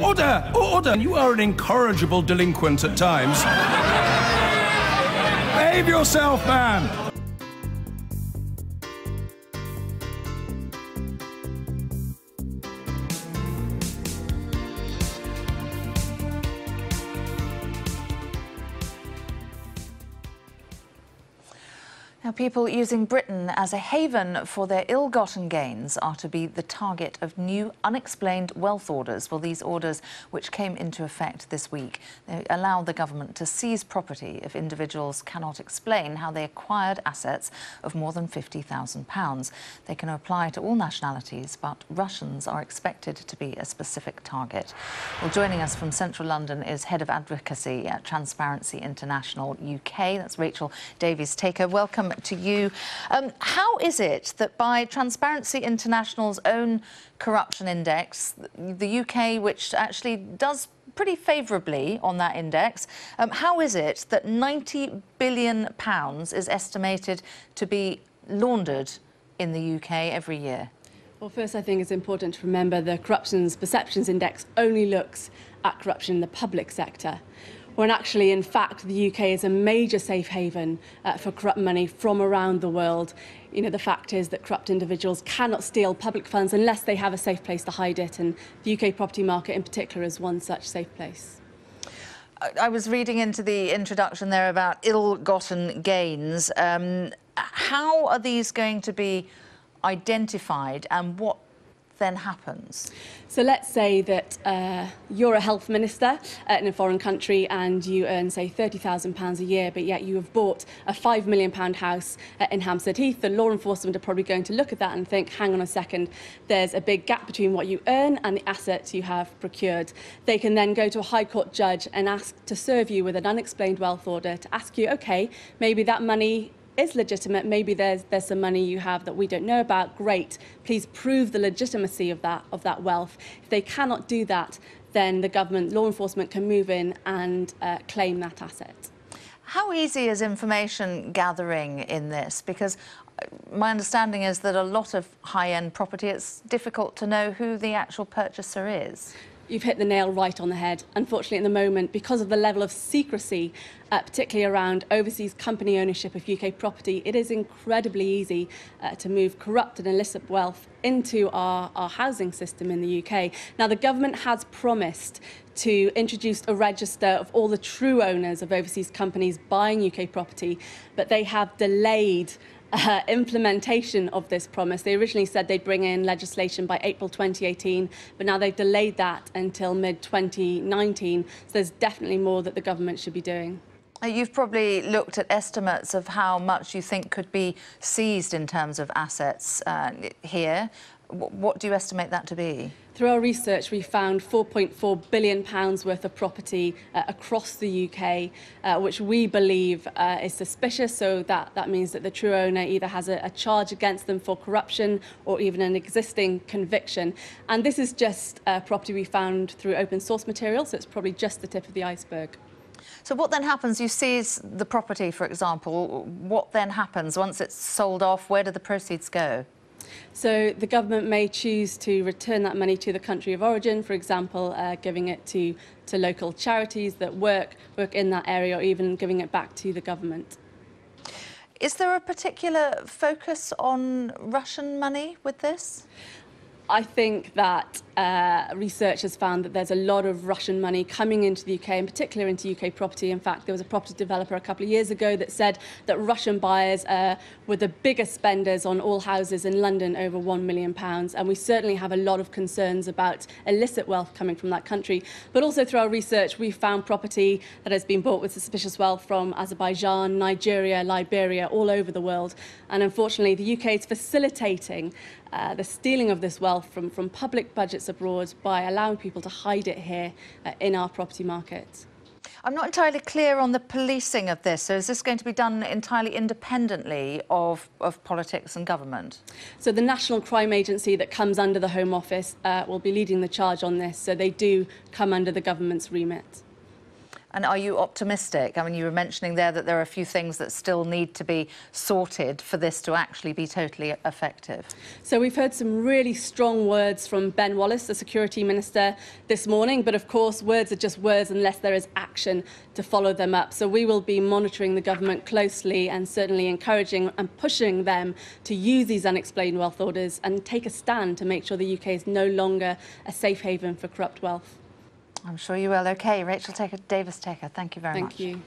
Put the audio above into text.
Order! Order! You are an incorrigible delinquent at times. Behave yourself, man! Now, people using Britain as a haven for their ill-gotten gains are to be the target of new unexplained wealth orders. Well, these orders, which came into effect this week, they allow the government to seize property if individuals cannot explain how they acquired assets of more than £50,000. They can apply to all nationalities, but Russians are expected to be a specific target. Well, joining us from central London is Head of Advocacy at Transparency International UK. That's Rachel Davies-Taker. Welcome to you. How is it that by Transparency International's own corruption index, the UK, which actually does pretty favourably on that index, how is it that £90 billion is estimated to be laundered in the UK every year? Well, first, I think it's important to remember the Corruption Perceptions Index only looks at corruption in the public sector, when actually, in fact, the UK is a major safe haven for corrupt money from around the world. You know, the fact is that corrupt individuals cannot steal public funds unless they have a safe place to hide it, and the UK property market in particular is one such safe place. I was reading into the introduction there about ill-gotten gains. How are these going to be identified, and what then happens? So let's say that you're a health minister in a foreign country and you earn, say, £30,000 a year, but yet you have bought a £5 million house in Hampstead Heath. The law enforcement are probably going to look at that and think, hang on a second, there's a big gap between what you earn and the assets you have procured. They can then go to a High Court judge and ask to serve you with an unexplained wealth order to ask you, OK, maybe that money is legitimate, maybe there's some money you have that we don't know about. Great, please prove the legitimacy of that wealth. If they cannot do that, then the government, law enforcement, can move in and claim that asset. How easy is information gathering in this? Because my understanding is that a lot of high-end property, it's difficult to know who the actual purchaser is. You've hit the nail right on the head. Unfortunately, at the moment, because of the level of secrecy, particularly around overseas company ownership of UK property, it is incredibly easy to move corrupt and illicit wealth into our housing system in the UK. Now, the government has promised to introduce a register of all the true owners of overseas companies buying UK property, but they have delayed implementation of this promise. They originally said they'd bring in legislation by April 2018, but now they've delayed that until mid-2019. So there's definitely more that the government should be doing. You've probably looked at estimates of how much you think could be seized in terms of assets here. What do you estimate that to be? Through our research, we found £4.4 billion worth of property across the UK, which we believe is suspicious. So that means that the true owner either has a charge against them for corruption or even an existing conviction. And this is just property we found through open source material, so it's probably just the tip of the iceberg. So what then happens? You seize the property, for example. What then happens once it's sold off? Where do the proceeds go? So the government may choose to return that money to the country of origin, for example, giving it to local charities that work in that area, or even giving it back to the government. Is there a particular focus on Russian money with this? I think that research has found that there's a lot of Russian money coming into the UK, in particular into UK property. In fact, there was a property developer a couple of years ago that said that Russian buyers were the biggest spenders on all houses in London, over £1 million. And we certainly have a lot of concerns about illicit wealth coming from that country. But also through our research, we found property that has been bought with suspicious wealth from Azerbaijan, Nigeria, Liberia, all over the world. And unfortunately, the UK is facilitating the stealing of this wealth from public budgets abroad by allowing people to hide it here in our property market. I'm not entirely clear on the policing of this. So is this going to be done entirely independently of politics and government? So the National Crime Agency that comes under the Home Office will be leading the charge on this. So they do come under the government's remit. And are you optimistic? I mean, you were mentioning there that there are a few things that still need to be sorted for this to actually be totally effective. So we've heard some really strong words from Ben Wallace, the Security Minister, this morning. But of course, words are just words unless there is action to follow them up. So we will be monitoring the government closely and certainly encouraging and pushing them to use these unexplained wealth orders and take a stand to make sure the UK is no longer a safe haven for corrupt wealth. I'm sure you will. OK, Rachel Davis-Taker, thank you very much. Thank you.